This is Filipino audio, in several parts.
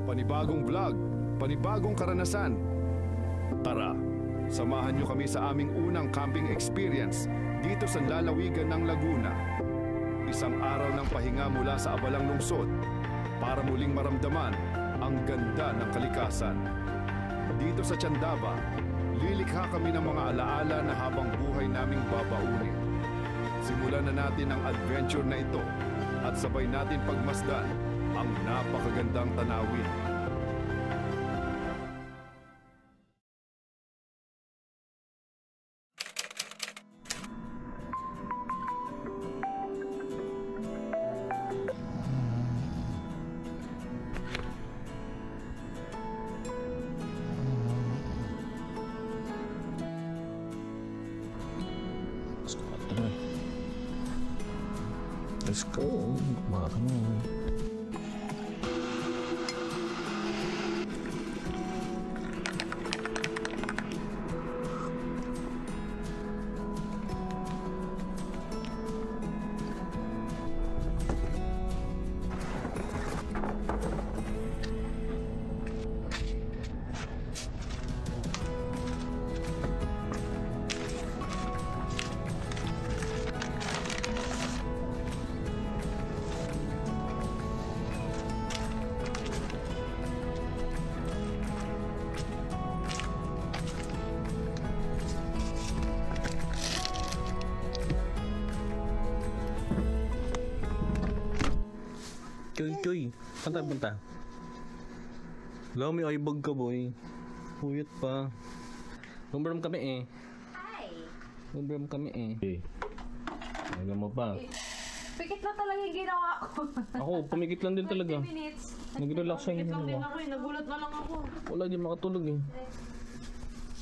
panibagong vlog, panibagong karanasan. Tara, samahan niyo kami sa aming unang camping experience dito sa lalawigan ng Laguna. Isang araw ng pahinga mula sa abalang lungsod para muling maramdaman ang ganda ng kalikasan. Dito sa Tiandaba, lilikha kami ng mga alaala na habang buhay naming babaunin. Simulan na natin ang adventure na ito at sabay natin pagmasdan ang napakagandang tanawin. Let's go. Mga kami. Choy, saan tayo punta? Wala, may eyebag ka, boy. Puyat pa. Lumbram kami eh. Hi! Lumbram kami eh. Ayaw mo pa. Pikit na talaga yung ginawa ko. Ako, pumikit lang din talaga. 20 minutes. Nag-relax siya Pikit lang din yun. ako eh. Nagulat na lang ako. Wala, di makatulog eh.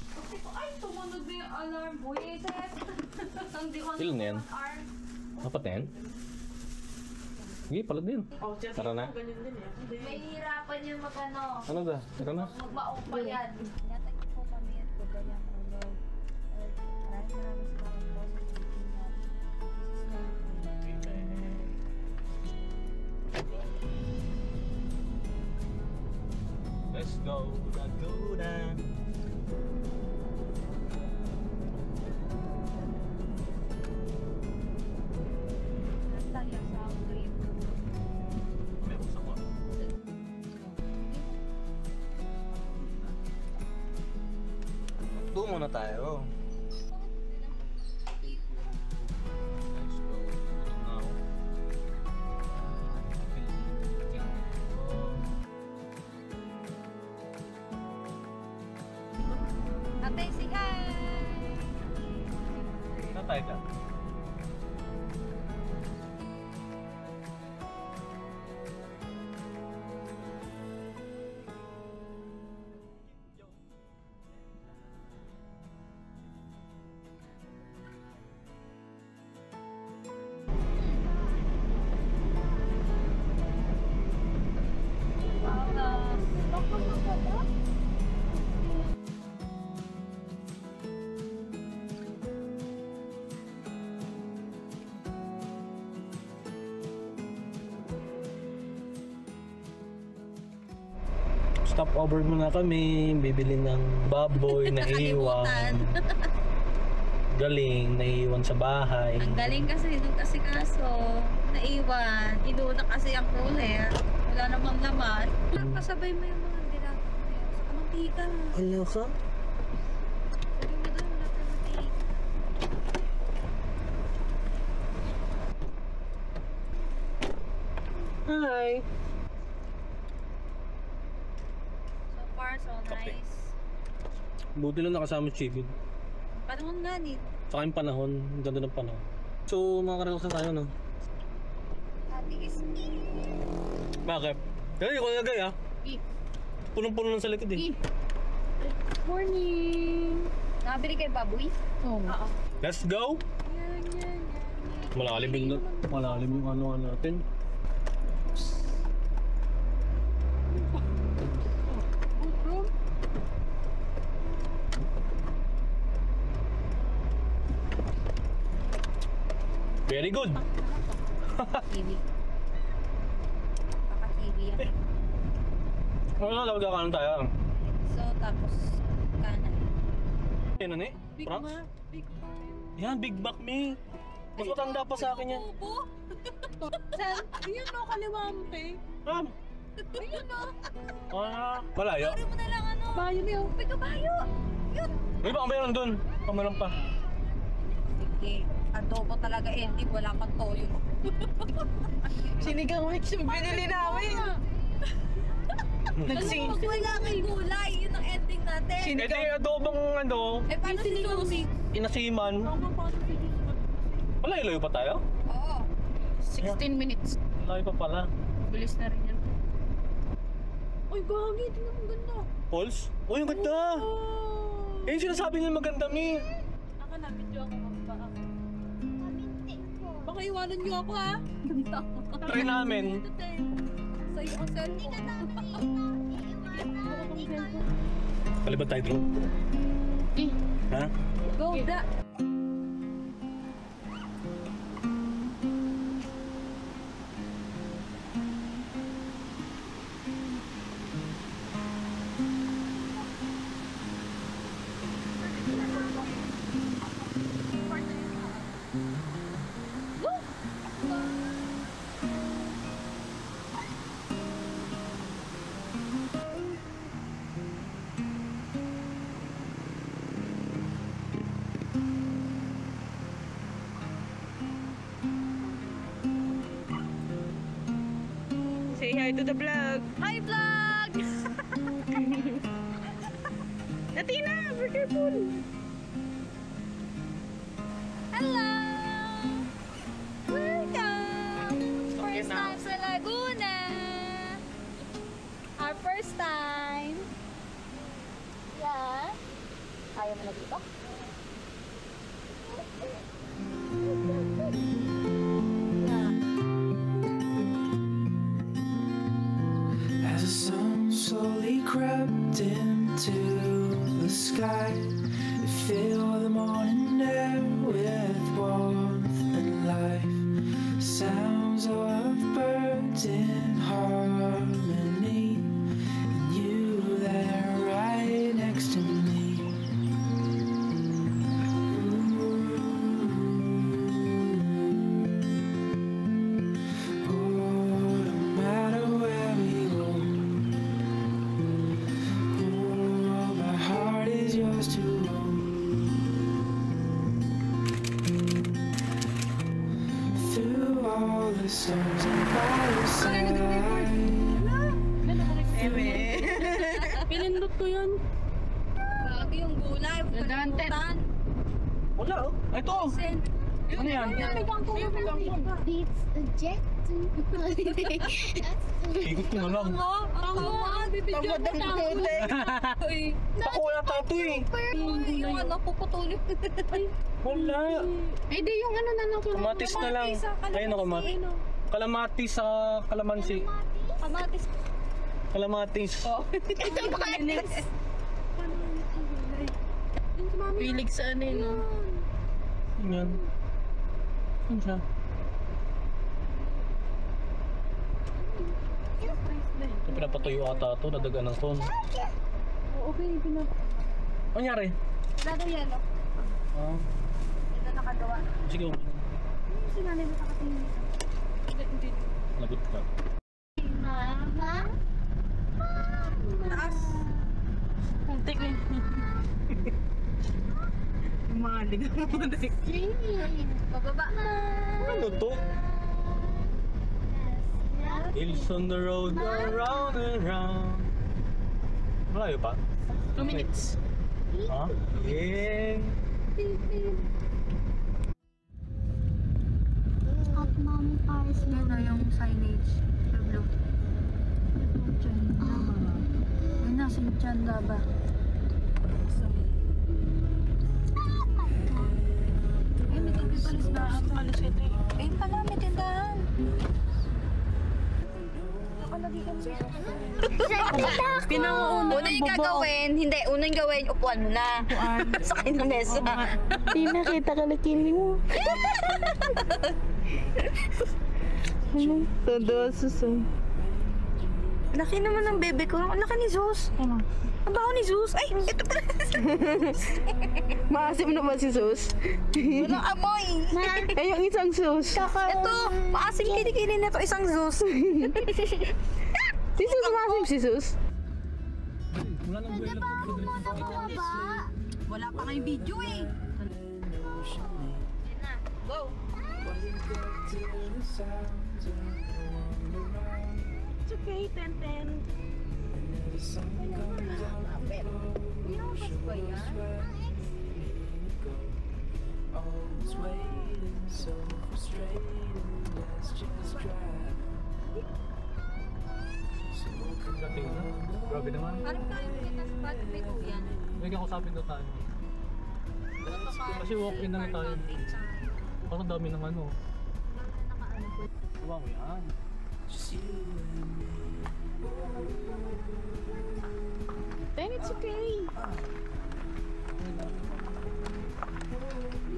Kasi ko, ay, tumunog na yung alarm. Buwisit. Hindi ko Ilan yan? Apat yan? Sige, pala din. Tara na. May hirapan yung mag-ano. Ano da? Tara na. Magmaong pa yan. Inatay niyo po kami at gagayang ulo. Maraming salamat po sa Let's go, Laguna. Doon muna tayo. Let's go. Now. Ate, say hi! Saan tayo ka? Stop over muna kami, bibili ng baboy na iwan. Galing, naiiwan sa bahay. Ang galing kasi, doon kasi kaso, naiwan. Inuna kasi ang cooler. Wala namang laman. Pasabay mo yung mga dilata mo yun. Sa kamantika. Wala ka? Sabi mo doon, wala ka mantika. Hi! So far, so nice. Buti lang nakasama si Chibid. Panahon nga ni. Saka yung panahon, ang ganda ng panahon. So, mga karelax na tayo, no? Ate is me. Bakit? Kaya ko nilagay, ah. Punong-puno lang sa likod, eh. Morning! Nakabili kayo baboy? Oo. Let's go! Malalim yung ano natin. Very good. Kiwi. Kaka-kiwi yan. Wala, talaga kanan tayo. So, tapos kanan. Yan na, Big Franks? Mac. Big Mac. Yan, Big Mac, me. Mas matanda pa sa akin yan. Opo. Saan? Ayun o, kaliwampe. Ram! Ayun o. Malayo. Sorry mo na lang ano. Bayo niyo. May kabayo. Yun. May baka meron dun. Meron pa. Sige. Adobo talaga ending. Wala pang toyo. Sinigang mix yung binili namin. Nagsing. Wala kay gulay. Yun ang ending natin. Ito yung adobong ano, Eh, paano si Susi? inasiman. Malayo pa tayo? Oo. 16 minutes. Malayo pa pala. Bilis na rin yan. Uy, gagi. Tingnan mo ganda. Pauls? Oh, yung ganda! Eh, yung sinasabi nila maganda, mi. Ako na, video ako magpaka. Baka iwanan niyo ako ha. Try namin. Sa'yo ang cellphone. Kalibat tayo dito. Ha? Go, da. Say hi to the vlog. Hi, vlog! Natina, be careful. Hello! Welcome! First time sa Laguna! Our first time! Yeah! Ayaw mo na dito? As the sun slowly crept into the sky, it filled the morning air with warmth and life. Sounds of birds in harmony, and you there right next to me. Oh, no matter where we go, oh, my heart is yours to own. Through all the storms and by your side. Pinindot ko yun. Bago yung gulay. Dadante. Wala, oh. Ito. Ano yan? It's a jet. Ikot ko na lang. Tamad ang kulay. Ako wala tato eh. Yung ano, puputulin. Wala. Ay, di yung ano na lang. Kamatis na lang. Ayun ako, kalamatis sa kalamansi. Kamatis. Kalamatis. Ito ba kamatis? Pilig sa ano yun. Yan. Saan siya? Ito pinapatuyo ata ito. Nadagan ng ton. Okay, Ano nangyari? Lado yelo. Ah, Ito nakagawa. sige. Si nanay mo nakatingin dito. Lagot ka. Mama? Taas. Puntik na yun. Malig ang puntik. Bababa. Ano to? Hills on the road, around and round. Malayo pa? 2 minutes. Ha? Yeah. At Mommy Paris Yan na yung signage. Sa blue. Yan na, Sinchanda ba? Ay, may kapipalis na. Alis ito eh. Ayun pala, may tindahan. Nakalagay ka siya. Pinangauna Una yung gagawin, hindi, una yung gawin, upuan mo na. Sakay ng mesa. Di nakita ka na kili mo. Todo suso. Laki naman ng bebe ko. Ang laki ni Zeus. Ano? Ang baho ni Zeus. Ay, ito pala. Maasim naman si Zeus. Walang amoy. Ay, yung isang Zeus. Ito, maasim kilikili na ito isang Zeus. Si Zeus, maasim si Zeus. Wala nang buwan na. Wala pa kayong video eh. Go! It's okay, Tenten. Pinabas ba yan? Dating na. Grabe naman. Parang kaya mo kita sa bad may kuyan. May kakusapin daw tayo. Kasi walk-in na tayo. Parang dami ng ano. Wow, yan. Then it's okay.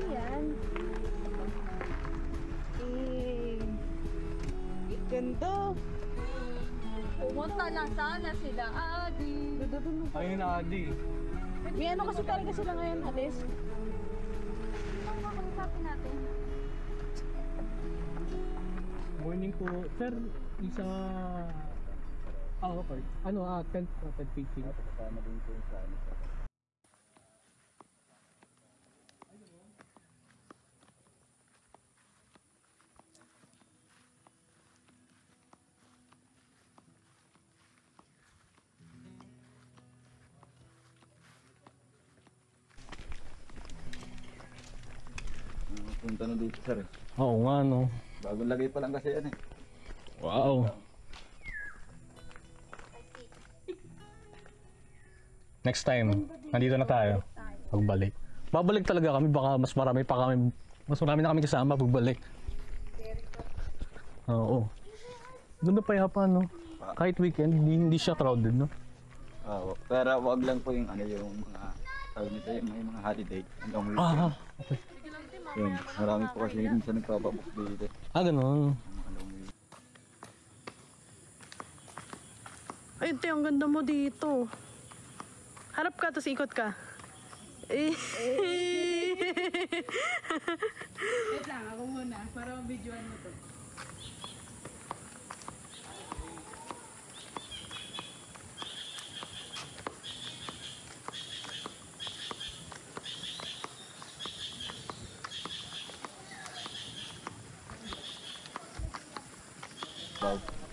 Yan. Ganda. Pumunta lang sana sila, Adi. Ayun na, Adi. May ano kasi talaga sila ngayon, Ates. Ano ba kausapin natin? Morning po. Sir, isa... okay. Ano, 10 feet. Kasama din po sa ano. Punta na dito sir eh. Oo nga, no. Bagong lagay pa lang kasi yan eh. Wow. Next time, nandito na tayo. Pagbalik. Babalik talaga kami, baka mas marami na kami kasama pagbalik. Oo. Ganda pa yapa, no? Kahit weekend, hindi siya crowded, no? Oo. Pero wag lang po yung ano yung mga tawag nito yung may mga holiday hanggang weekend. Ah, okay. Yun. Marami po kasi minsan nagpapabook dito. Ah, ganun. Ay, ito ang ganda mo dito. Harap ka, tapos ikot ka. Wait lang, ako muna. Para mabidyoan mo to.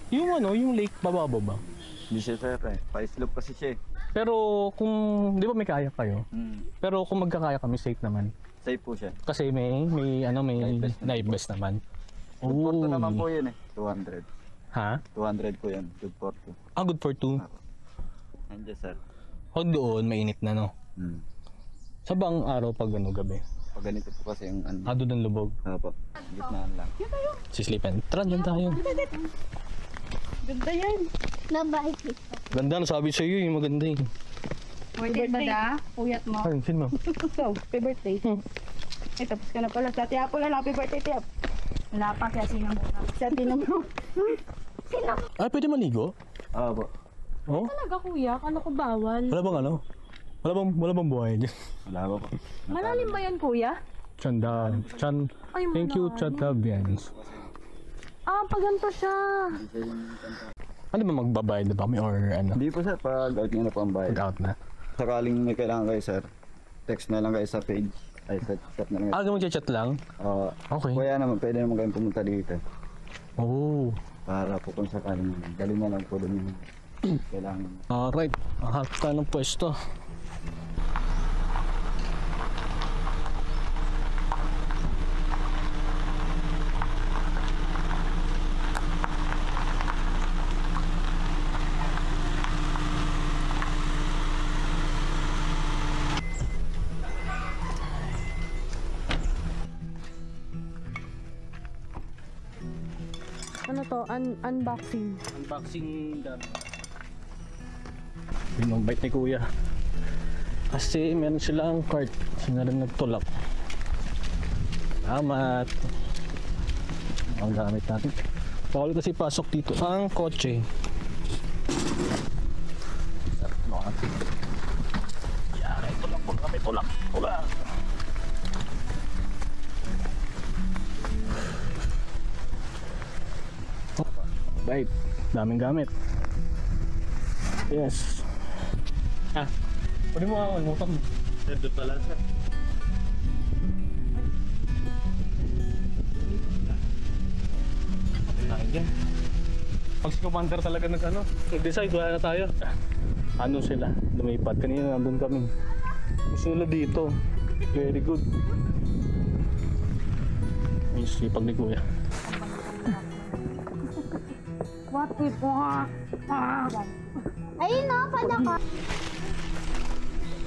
Yung ano, yung lake, bababa ba? Hindi siya sir eh. Pa-slope kasi siya eh. Pero kung, di ba may kaya kayo? Pero kung magkakaya kami, safe naman. Safe po siya. Kasi may dive vest naman. Good for 2 naman po yun eh. 200. Ha? 200 po yan. Good for 2. Ah, good for 2. Nandiyan sir. Huwag doon, mainit na, no? Sa bang araw pag ano, gabi? Pag ganito po kasi yung ano. Ah, doon ang lubog. Opo. Gitnaan lang. Sislipan. Tara, dyan tayo. Ganda yan. Nabait ito. Ganda, nasabi sa'yo yung maganda eh. Pwede ba da? Uyat mo. Ay, film mo. So, happy birthday. Ay, tapos ka na pala. Sa Tiap pala, happy birthday, Tiap. Wala pa kaya sinang muna. Sa Tinam mo. Ah, pwede maligo? Opo. Oh? Talaga, kuya. Kala ko bawal. Wala bang ano? Wala bang buhay dyan? Wala ba po? Malalim ba yan, kuya? Chanda. Ay, Thank you, Chatabians. Ah, pag ganito siya. Hindi siya yung Ano ba magbabayad na ba kami or ano? Hindi po sir. Pag out nyo na po ang bayad. Pag out na. Sakaling may kailangan kayo sir. Text na lang kayo sa page. Ay, sa chat na lang. Ah, mag-chat lang? Okay. Kuya naman, pwede naman kayong pumunta dito. Oh. Para po kung sakaling galing na lang po doon yung kailangan. Alright. Hanap ka ng pwesto. Ano to? Unboxing. Unboxing done. Yun ang bait ni kuya. Kasi meron silang cart. Sila rin nagtulak. Salamat. Ang gamit natin. Bawal kasi pasok dito ang kotse. Alright, daming gamit. Yes. Pwede mo ako, motor mo. Doon pala sir. Ayan. Pag si Commander talaga nag-decide, wala na tayo. Ano sila, lumipat. Kanina nandun kami. Gusto nila dito. Very good. May sipag ni Kuya. What the fuck? Ayun na, padaka.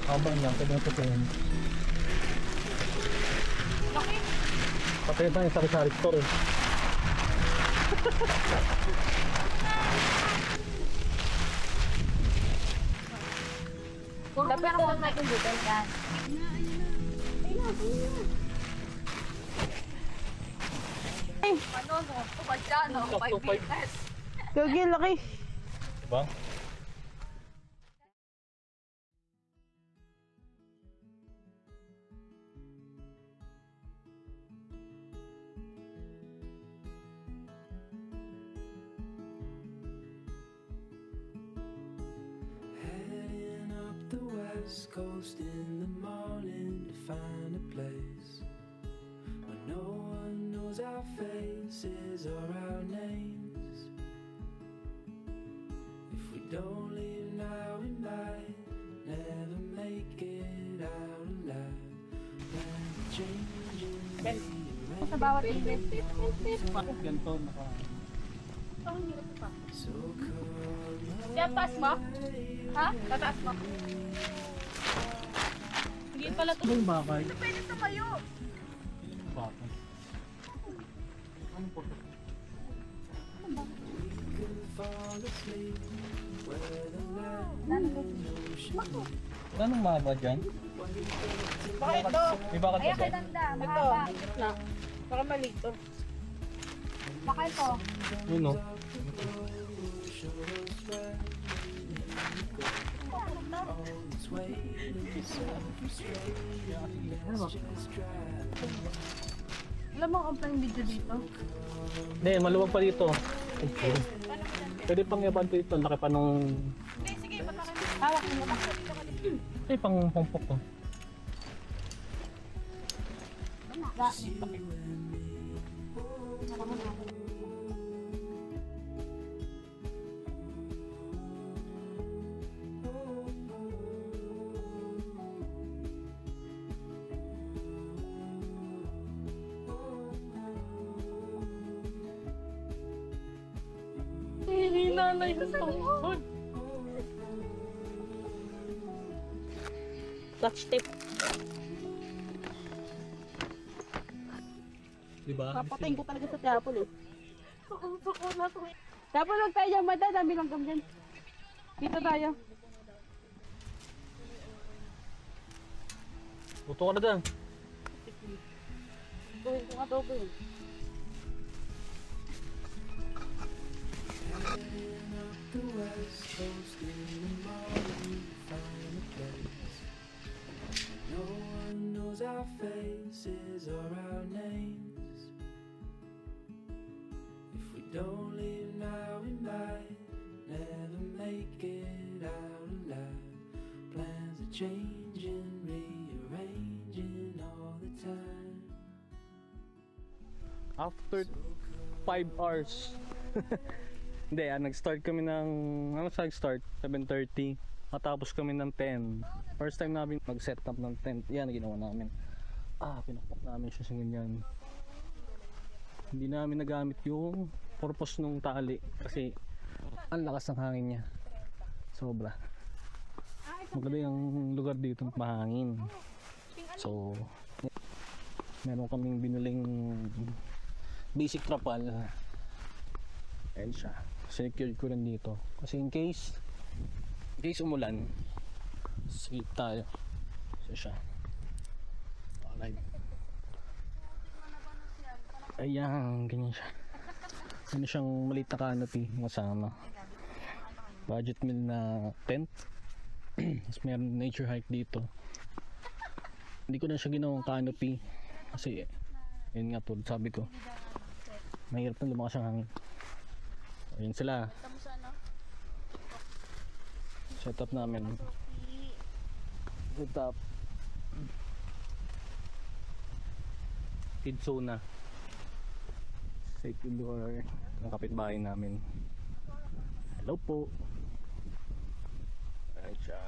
Habang lang, pwede na tutuhin. Patay tayo sa Rizal Store eh. Pero kung may kumbutan yan. Ano no? Tumadya no? 5 meters. Gagi, laki. Diba? Heading up the west coast in the morning to find a place where no one knows our faces or our names. If we don't leave now, we might never make it out alive. And changing Sa bawat ibig. Ganito, naka... so come Diyan, taas mo? Ha? Tataas mo? Hindi pala ito. Anong bakay? Pwede tumayo. Bakay. Anong po? fall asleep where the land Anong mahaba dyan? Bakit ito? May bakal Ayan pa kay ba? Danda. Ito. Mahaba. Gitna. Baka mali ito. Baka ito. Yun o. Alam mo kung pa yung video dito? Hindi, maluwag pa dito. Pwede pang yaban dito. Laki pa nung... Hawak mo ba? Ay, pang pompok ko. Hindi nanay ko sa likod. Touch tape. Diba? Papatayin ko talaga sa Tiapol eh. Tapos huwag tayo dyan, madad. Dami lang kami dyan. Dito tayo. Luto ka na dyan. Tuwin ko nga to, Bill. the west coast in the morning find a place. No one knows our faces or our names. If we don't leave now, we might never make it out alive. Plans are changing, rearranging all the time. After 5 hours. Hindi, nag-start kami ng, ano sa nag-start? 7:30. Matapos kami ng 10. First time namin mag-set up ng tent. Yan, ginawa namin. Pinakpak namin siya sa ganyan. Hindi namin nagamit yung purpose nung tali. Kasi, ang lakas ng hangin niya. Sobra. Maganda yung lugar dito, mahangin. So, meron kaming binuling basic trapal. Ayan siya. Secured ko rin dito. Kasi in case umulan, safe tayo. So siya. Alright. Ayan, ganyan siya. Ganyan siyang maliit na canopy kasama. Budget meal na tent. Tapos meron nature hike dito. Hindi ko na siya ginawang canopy. Kasi, yun nga po, sabi ko, mahirap na lumakas ang hangin. Ayun sila. Tapos ano? Setup namin. Setup. Kidsona. Safety door. Ang kapitbahay namin. Hello po. Ayan siya.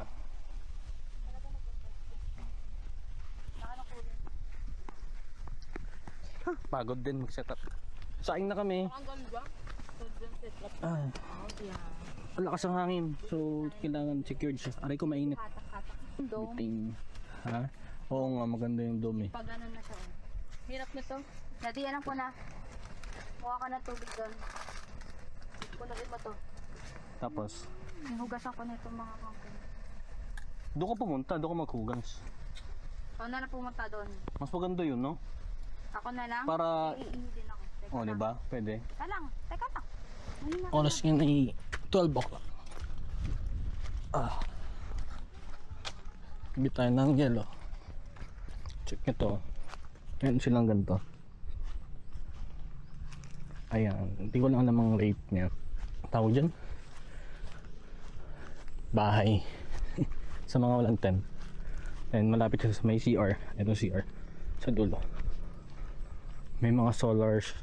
Pagod din mag-setup. Saing na kami. Ang ganda. Ah. Ang lakas ng hangin. So, kailangan secured siya. Aray ko mainit. Katak-katak. Dome. Biting. Ha? Oo nga, maganda yung dome eh. Pag ano na siya. Hirap na to. Daddy, alam ko na. Mukha ka na tubig doon. Punuin mo to. Tapos, Hugasan ko na itong mga company. doon ka pumunta, doon ka maghugas. Ako na lang pumunta doon. Mas maganda yun, no? Ako na lang. Para, Iingi din ako. Teka oh, lang. diba? Pwede. Teka lang. Teka lang. Mahina ka Oras yun ay 12 o'clock. Ah. Bibit tayo ng yellow. Check nyo to. Ayan silang ganito. Ayan. Hindi ko lang alam ang rate niya. Tawag dyan? Bahay. Sa mga walang tent. And malapit siya sa may CR. Ito CR. Sa dulo. May mga solars.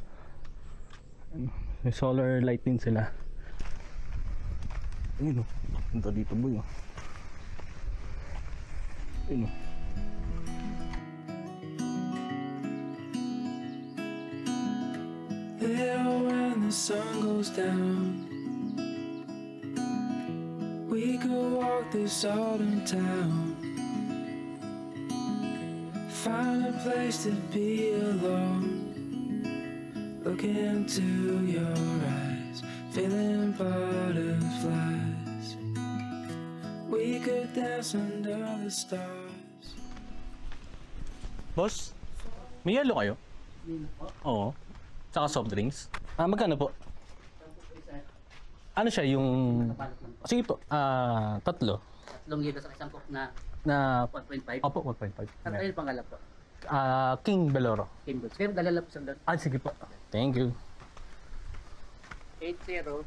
May solar light din sila. Ayun o. Punta dito boy o. Ayun o. There when the sun goes down, we could walk this autumn town, find a place to be alone, look into your eyes, feeling butterflies. We could dance under the stars. Boss, may yelo kayo? Oo. Saka soft drinks. Magkano po? Ano siya yung... Sige po, tatlo. Tatlong yelo sa isang coke na Na... 1.5. Opo, 1.5. At ayun pangalap po. King Beloro. Cambridge. Kaya dalala po sa doon. Sige po. Thank you. 80.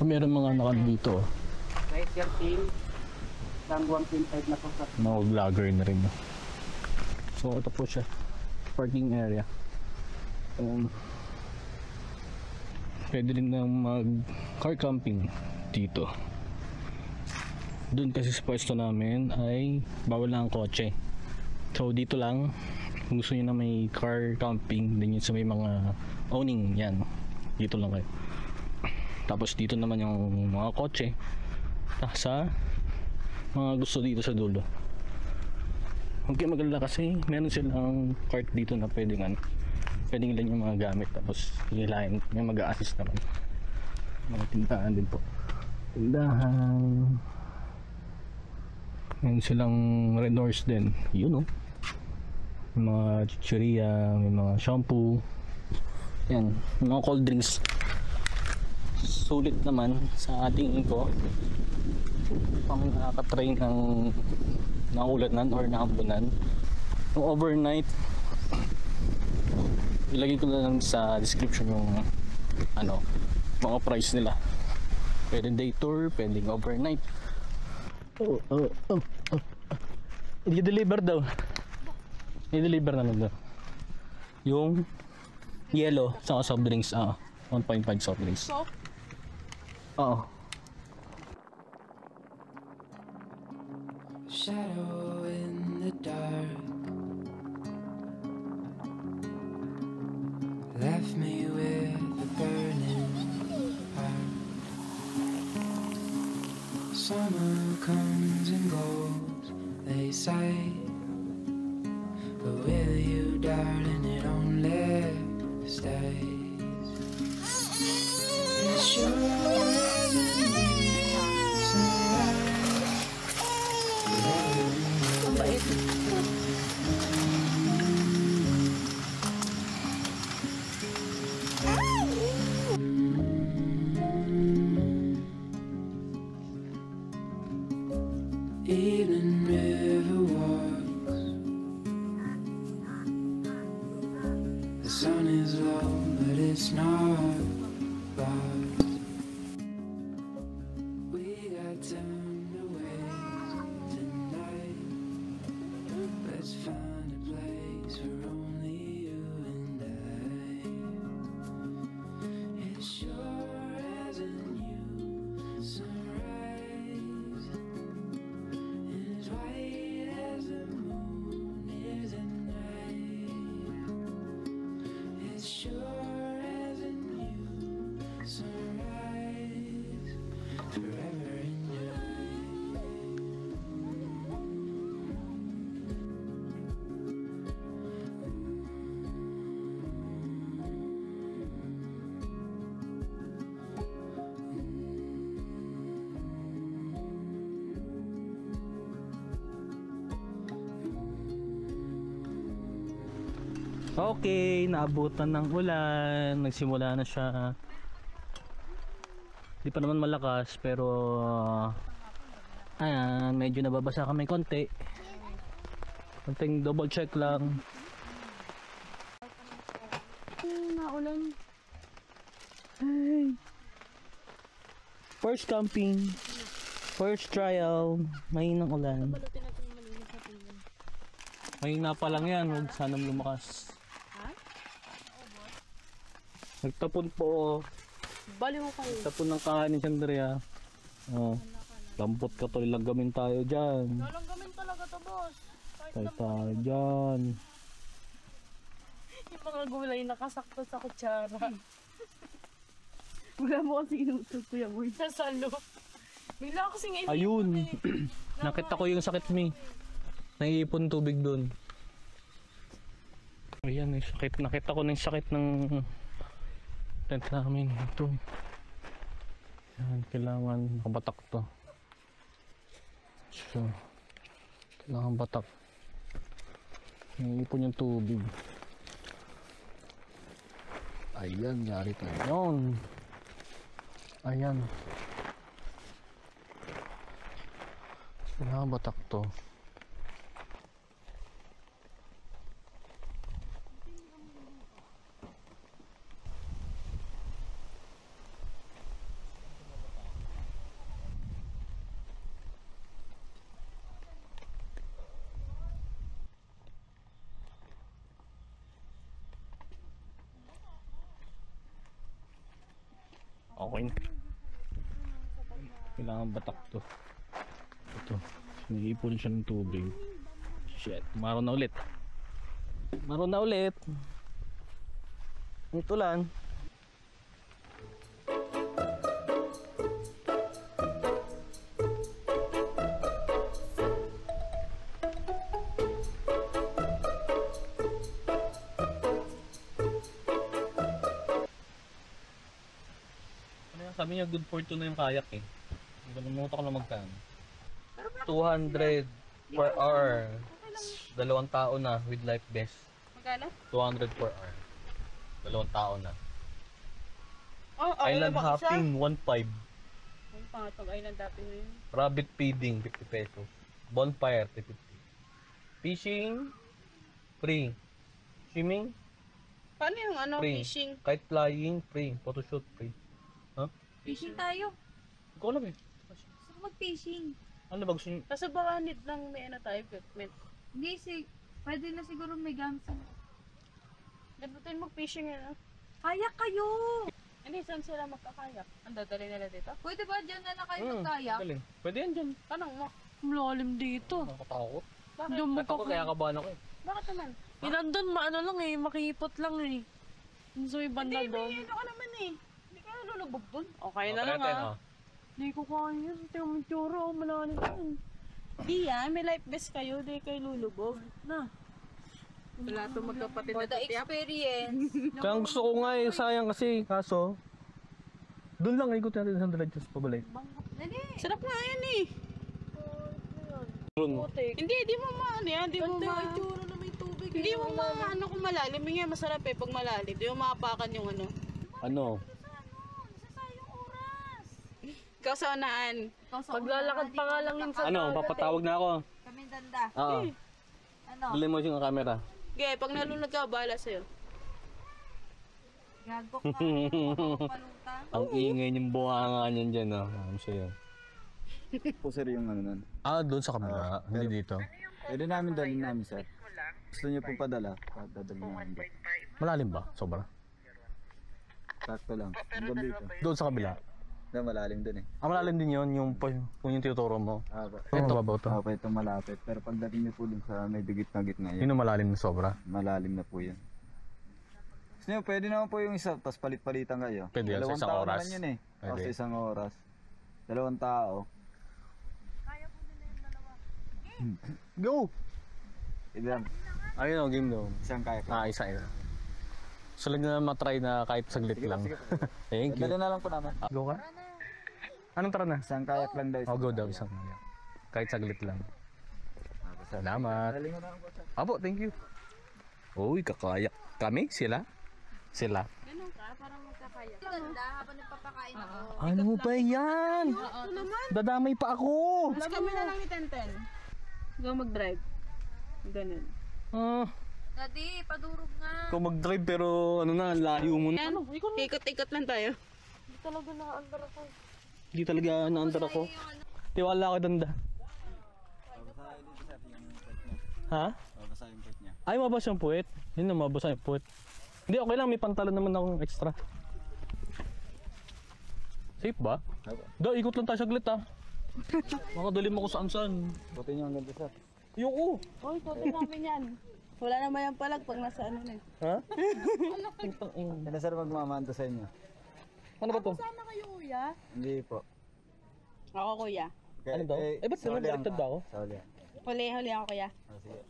Meron mga nakan dito. Right 13. Lang 1.5 na po sa Mga vlogger na rin. No? So ito po siya. Parking area. Pwede rin na mag car camping dito. Doon kasi sa pwesto namin ay bawal na ang kotse. So dito lang kung gusto niyo na may car camping din yun sa may mga owning yan. Dito lang kayo. Tapos dito naman yung mga kotse sa mga gusto dito sa dulo. Huwag kayo magalala kasi meron silang cart dito na pwedeng ilan yung mga gamit tapos hilahin may mag-a-assist naman. Mga tindahan din po. Tindahan. Meron silang Red Horse din. Yun o. May mga chicheria, may mga shampoo. Yan. May mga cold drinks. Sulit naman sa ating info. Pang nakaka-train ng naulanan or naambunan. Yung overnight, ilagay ko na lang sa description yung mga price nila. Pwede day tour, pwedeng overnight. I-deliver daw. I-deliver na lang daw. Yung yellow sa soft drinks. 1.5 soft drinks. Oo. Shadow in the dark left me with a burning heart. Summer comes and goes, they say, but with you, darling, it only stays. It sure isn't evening river walks. The sun is low, but it's not far. Okay, naabutan ng ulan. Nagsimula na siya. Di pa naman malakas pero ayan, medyo nababasa kami konti. Konting double check lang. Naulan. Ay. First camping. First trial. Mahinang ulan. Mahina pa lang yan. Huwag sanang lumakas. Nagtapon po. Baliw kayo. Nagtapon ng kahanin si Andrea. Oh. Lampot ka to. Ilagamin tayo dyan. Lalanggamin talaga to, boss. Tayo dyan. Yung mga gulay nakasakto sa kutsara. Wala mo kasi inutot ko yan, boy. Sasalo. Bigla kasing Ayun. Nakita ko yung sakit mi. Naiipon tubig doon. Ayan, yung sakit. Nakita ko na yung sakit ng tent namin. Ito. Ayan, kailangan makabatak to. So, kailangan batak. Naiipon yung tubig. Ayan, yari tayo. Ayan. Ayan. Kailangan batak to. Okay na. Kailangan batak to. Ito. Sinipon siya ng tubig. Shit. Maroon na ulit. Maroon na ulit. Ito lang. Sabi niya good for 2 na yung kayak eh. Nalimutan ko na magkano. 200 per hour. 2 tao na with life vest. Magkano? 200 per hour. 2 tao na. Oh, Island hopping 1.5. Yung pangatong island hopping na yun. Rabbit feeding 50 pesos. Bonfire 350. Fishing free. Swimming Paano yung ano, free. fishing? Kite flying free. Photoshoot free. Huh? Fishing tayo. Ikaw alam eh. Gusto ko mag-fishing. Ano ba gusto niyo? Kasi baka need lang may ano tayo, equipment. Hindi, pwede na siguro may gamit. Ganda tayo mag-fishing ano? Kaya kayo! Hindi, saan sila magkakayak? Ang dadali nila dito? Pwede ba dyan na lang kayo magkayak? Galing. Pwede yan dyan. Tanong mo. Malalim dito. Nakatakot. Bakit? Ako kaya kabahan ako eh. Bakit naman? Nandun, maano lang eh, makipot lang eh. So, yung banda doon. Hindi, ano naman eh. Hindi ka lulubog doon. Okay na lang ah. Hindi ko kaya. Tingnan mo yung tsura, malalim yan. Hindi yan, may life vest kayo, hindi kayo lulubog. Na. Wala itong magkapatid For na the tiyak. experience. Kaya gusto ko nga eh, sayang kasi, kaso, doon lang ikot natin sa diretsos pabalik. Sarap nga yan eh. Hindi, di mo maano yan. Di mo Hindi mo maano kung malalim. Yung masarap eh, pag malalim. Di mo maapakan yung ano. Ano? Ikaw sa unaan. Maglalakad pa nga lang yun sa Ano, papatawag na ako. Kami danda. Oo. Ano? Dali mo yung camera. Okay, pag nalunod ka, bahala sa'yo. Gago ka. Palutang. Ang ingay niyong bunganga niyan dyan, no? Ano sa'yo? Po sir yung ano nun. Ah, doon sa kamera, hindi dito. Pwede namin dalhin namin sir. Gusto niyo pong padala? Dadalhin namin ba? Malalim ba? Sobra? Sakto lang. Hanggang dito. Doon sa kabila. Na malalim dun eh. Ah, malalim din yun, yung tinuturo mo. Ito. Mababaw to. Okay, ito malapit. Pero pagdating niyo po dun sa may dugit na gitna Yun yan. ang malalim na sobra. Malalim na po yan. Gusto niyo, pwede naman po yung isa, tapos palit-palitan kayo. Pwede yan, sa 2 isang tao oras. naman yun eh. O, Pwede. sa isang oras. 2 tao. Go! Ilan? Ayun o, game daw. Isang kaya Ah, isa. So lang na matry na kahit saglit lang. Thank you. Dali na lang po naman. Go ka? Anong tara na? Isang kayak lang daw. Oh, go daw isang kayak. Kahit saglit lang. Salamat. Dali mo na lang po sir. Apo, thank you. Uy, kakaya. Kami? Sila? Sila? Ganun ka, parang magkakaya. Ganda habang nagpapakain ako. Ano ba yan? Dadamay pa ako. Mas kami na lang ni Tenten. Ikaw mag-drive. Ganun. Daddy, padurog nga. Ikaw mag-drive pero ano na, layo mo na. Ano? Ikot-ikot lang tayo. Hindi talaga naka-andar ako. Hindi talaga naandar ako. Tiwala ka, Danda. Ha? Babasa yung puwet niya. Ay, mabasa yung puwet. Yun na, mabasa yung puwet. Hindi, okay lang. May pantalon naman akong extra. Safe ba? Da, ikot lang tayo saglit ha. Makadali mo ko saan-saan. Puti niyo ang ganda sir. Yung Uy, tutin namin yan. Wala naman yung palag pag nasa ano na. Ha? Kaya sir magmamando sa inyo. Ano ba to? Sama kayo, kuya? Hindi po. Ako, kuya. Ano daw? Eh, ba't naman directed ba ako? Sa huli. Huli ako, kuya. Sige.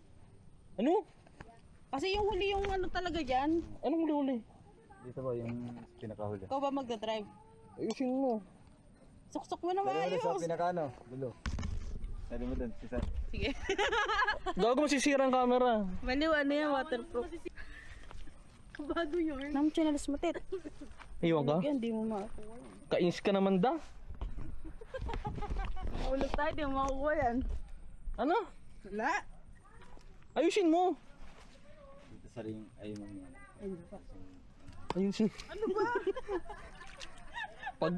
Ano? Kasi yung huli yung ano talaga dyan. Anong huli-huli? Dito ba yung pinakahuli? Ikaw ba magdadrive? Ayusin mo. Suksok mo na Dali mo sa maayos. pinakano. Dulo. Dali mo dun. Sir. Sige. Gago masisira ang camera. Baliw, ano yan, waterproof. Kabado yun. Nam, chinalas mo, tit. Iwan ka? Yan, di mo makakuha yan. Kainis ka naman da. Maulog tayo, di mo makakuha yan. Ano? Wala. Ayusin mo. Dito sa ring ay mga. Ayusin. Ano ba? Pag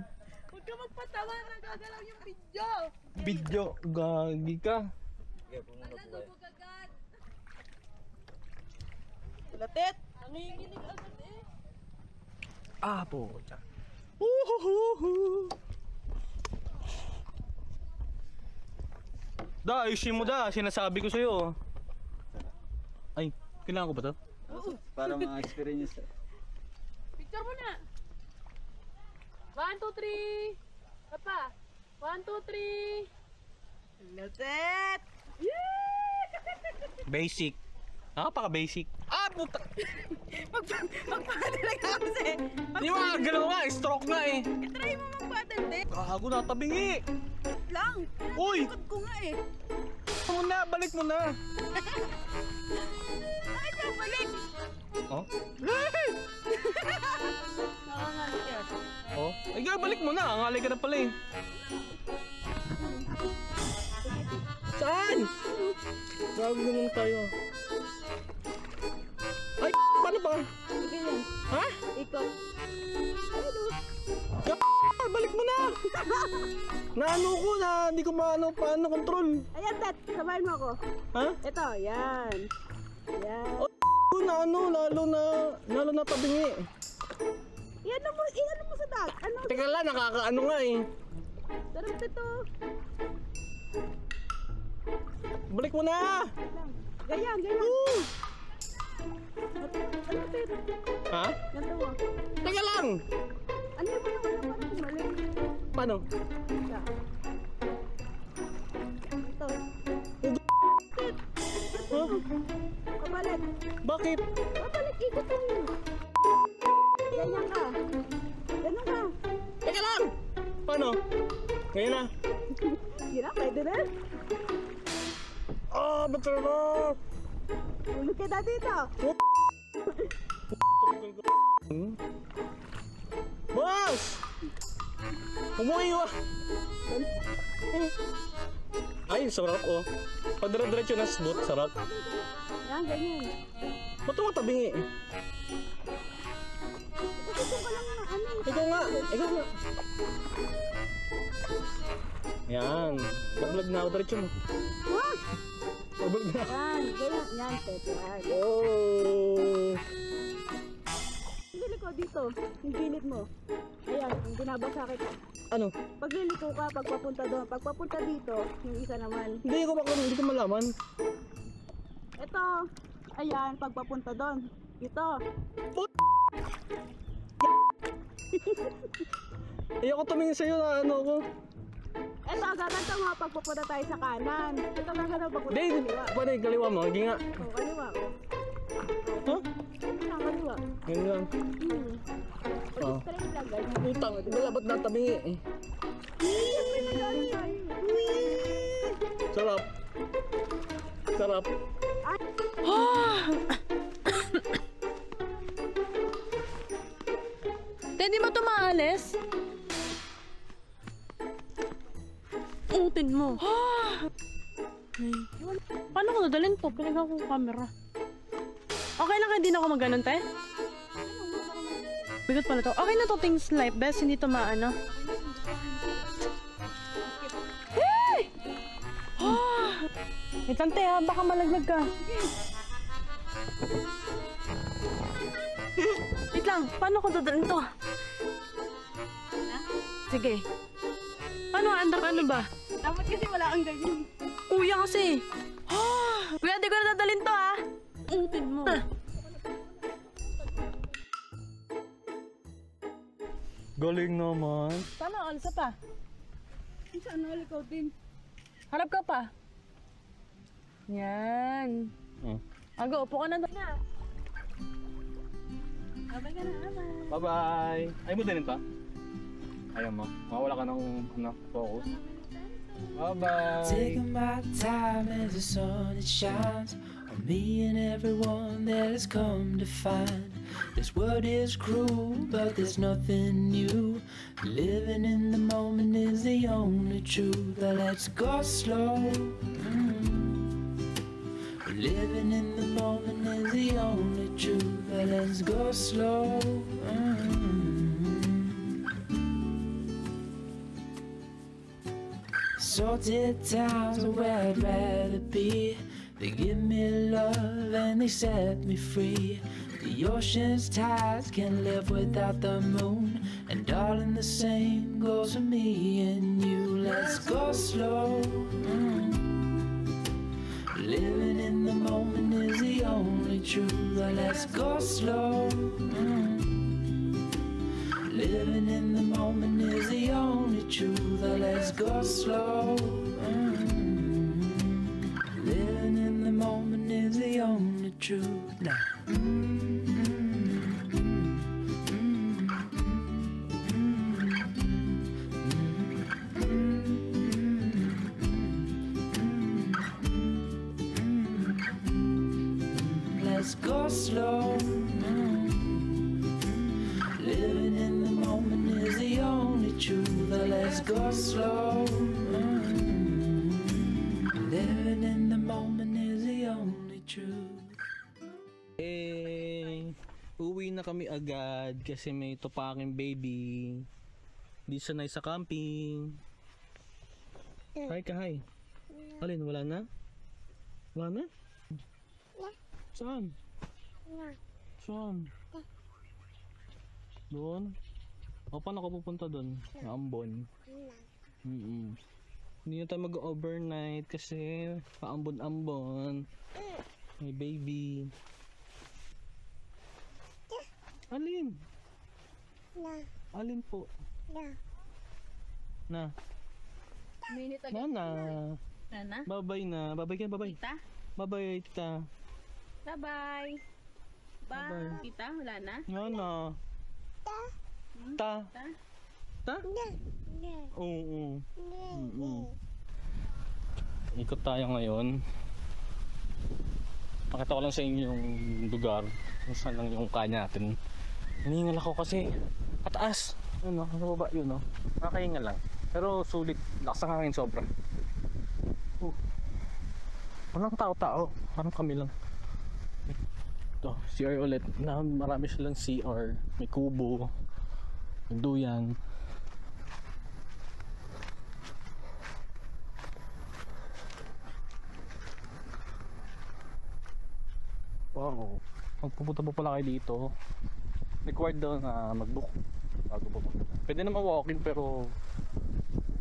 Huwag ka magpatawa, nagagalaw yung video. video, gagi ka. Okay, pumunta po kayo. Wala, tit. Nanginginig agad eh. Ah, po. Uhuhuhu. Da, ayusin mo da. Sinasabi ko sa'yo. Ay, kailangan ko ba to? Para mga experience. Picture mo na. 1, 2, 3. Papa. 1, 2, 3. Latet. Basic. Napaka-basic. Ah, puta! Magpadala ka kasi. Di ba, galaw nga, stroke nga eh. Try mo magpadala, tit. Gago na, tabingi. Lang. Uy! Ikot ko nga eh. Balik mo na. Ay, balik. Oh? Nakangalik yan. Oh? Ay, balik mo na. Angali ka na pala eh. Saan? Gago naman tayo. Ay, paano ba? Sige yan. Ha? Ikot. Balik mo na! Naano ko na, hindi ko paano control. Ayan, tet. Sabahin mo ako. Ha? Ito, yan. Yan. Oh, lalo na tabingi. Iyan mo sa tag. Ano? Teka lang, nakakaano nga eh. Sarap ito. Balik mo na! Ganyan. Ano, tet? Ha? Ganto mo. Teka lang! Ano yung para kumalik? Paano? Siya. Ito. Huh? Kabalik. Bakit? Kabalik, ikot mo. Ganyan ka. Ganun ka. Teka lang! Paano? Ngayon na. Gira, pwede na. Ah, ba't Ulog ka na dito. Boss! Umuiwa! Ay, sarap oh. Pag dire-diretso na smooth, sarap. Yan, ganyan. Ba't tumatabingi? Gusto ko lang na ano. Ikaw nga! Yan. Pag-vlog na ako, diretso mo. Wag! Pag-vlog na. Yan, yan, tet. Yan. Oh! Gilid ko dito. Yung gilid mo. Ayan, yung binabasa kita. Ano? Pag liliko ka, pagpapunta doon. Pagpapunta dito, yung isa naman. Hindi ko malaman. Ito. Ayan, pagpapunta doon. Dito. Ayoko tumingin sa'yo na ano ko. Ito, gaganto mo pagpapunta tayo sa kanan. Ito gaganto pagpunta sa Hindi, kaliwa. paano yung kaliwa mo? Hindi nga. O, kaliwa ko. Huh? Sa kaliwa. Ganyan lang. Oh. Straight lang, ganyan. Utang, wala ba't natabingi eh? Sarap. Sarap. Ay! Utin mo. Ay. Paano ko nadalhin to? Pinagawa ko camera. Okay lang, hindi na ako mag-ganon, te? Bigot pala to. Okay na to, things life. Best, hindi to maano. Hey! Wait lang, te, ha? Baka malaglag ka. Wait lang, paano ko dadalhin to? Sige. Paano, ano ba? Dapat kasi wala kang ganyan. Kuya kasi. Kuya, di ko na dadalhin to, ha? Utin mo. Galing naman. Paano, alsa pa? Saan ulit ikaw din? Harap ka pa. Yan. Ago, upo ka na doon na. Babay ka na, ama. Bye-bye. Ayaw mo din pa? Ayaw mo. Mawala ka ng focus. Bye-bye. Taking my time as the sun it shines on me and everyone that has come to find this world is cruel, but there's nothing new. Living in the moment is the only truth. But let's go slow. Living in the moment is the only truth. But let's go slow. Salted towns are where I'd rather be. They give me love and they set me free. The ocean's tides can't live without the moon. And darling, the same goes for me and you. Let's go slow. Living in the moment is the only truth. Let's go slow. Living in the moment is the only truth. Let's go slow. Living in the moment is the only truth. Now. Let's go slow. Living in the moment is the only truth. Let's go slow. Living in the moment is the only truth. Uwi na kami agad kasi may tupaking baby. Di sanay sa camping. Hi ka, hi. Alin, wala na? Wala na? Saan? Saan? Doon? O, paano ka pupunta doon? Ambon. Hindi na tayo mag-overnight kasi paambon-ambon. May baby. Alin? Alin po? Na. Na. Bye-bye na. Bye-bye ka, bye-bye. Tita? Bye-bye, tita. Bye-bye. Bye. Tita, wala na? Na. Ta? Oo. Ikot tayo ngayon. Pakita ko lang sa inyo yung lugar kung saan lang yung kanya natin. Hinihingal ako kasi pataas. Ano, sa baba yun, no? Nakakahingal lang. Pero sulit. Lakas ng hangin sobra. Walang tao-tao. Parang kami lang. Ito, CR ulit. Marami silang CR. May kubo. May duyan. Wow. Magpupunta pa pala kayo dito. Required daw na mag-book bago pupunta. Pwede naman walk-in pero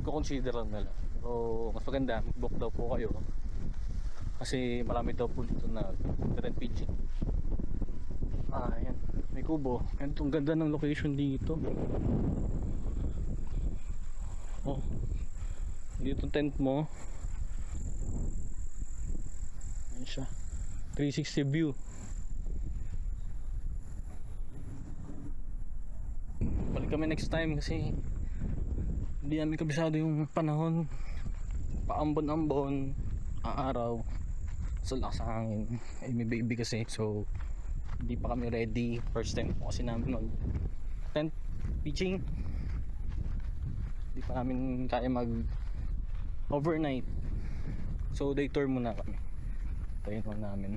kukonsider lang nila. So mas maganda mag-book daw po kayo kasi marami daw po dito na rent pitching. Ayan, may kubo. Ang ganda ng location dito. Oh, dito tent mo. Ayan siya, 360 view. Balik kami next time kasi hindi namin kabisado yung panahon. Paambon-ambon, araw, sa lakas ng hangin. Ay, may baby kasi, so hindi pa kami ready. First time po kasi namin mag tent pitching. Hindi pa namin kaya mag overnight. So day tour muna kami. Tayo namin.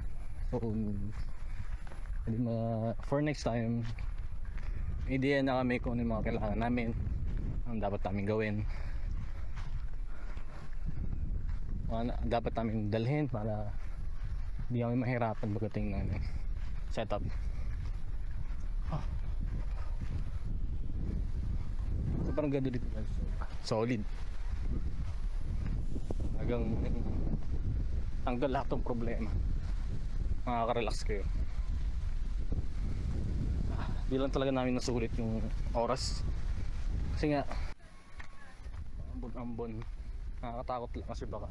So for next time, idea na kami kung ano yung mga kailangan namin, ang dapat namin gawin, dapat namin dalhin para hindi kami mahirapan pagdating ng setup. So parang ganda dito guys, solid, hanggang tanggal lahat ng problema, makaka-relax kayo. Di lang talaga namin nasulit yung oras kasi nga ambon, nakakatakot lang kasi baka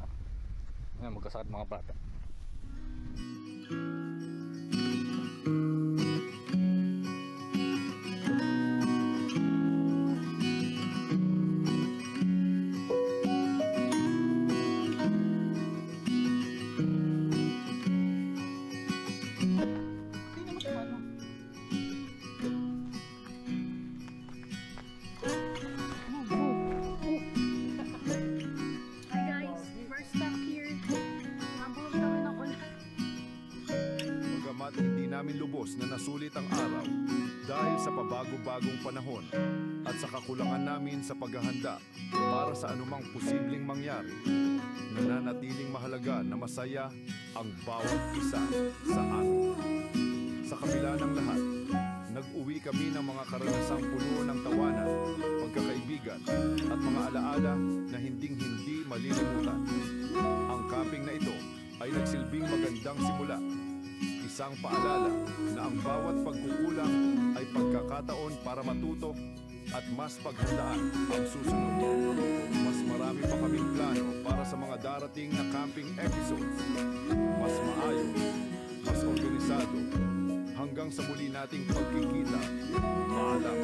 magkasakit mga bata. Hindi namin lubos na nasulit ang araw dahil sa pabago-bagong panahon at sa kakulangan namin sa paghahanda para sa anumang posibleng mangyari. Nananatiling mahalaga na masaya ang bawat isa sa amin. Sa kabila ng lahat, nag-uwi kami ng mga karanasang puno ng tawanan, pagkakaibigan at mga alaala na hinding-hindi malilimutan. Ang camping na ito ay nagsilbing magandang simula. Isang paalala na ang bawat pagkukulang ay pagkakataon para matuto at mas paghandaan ang susunod. Mas marami pa kaming plano para sa mga darating na camping episodes. Mas maayos, mas organisado. Hanggang sa muli nating pagkikita. Paalam.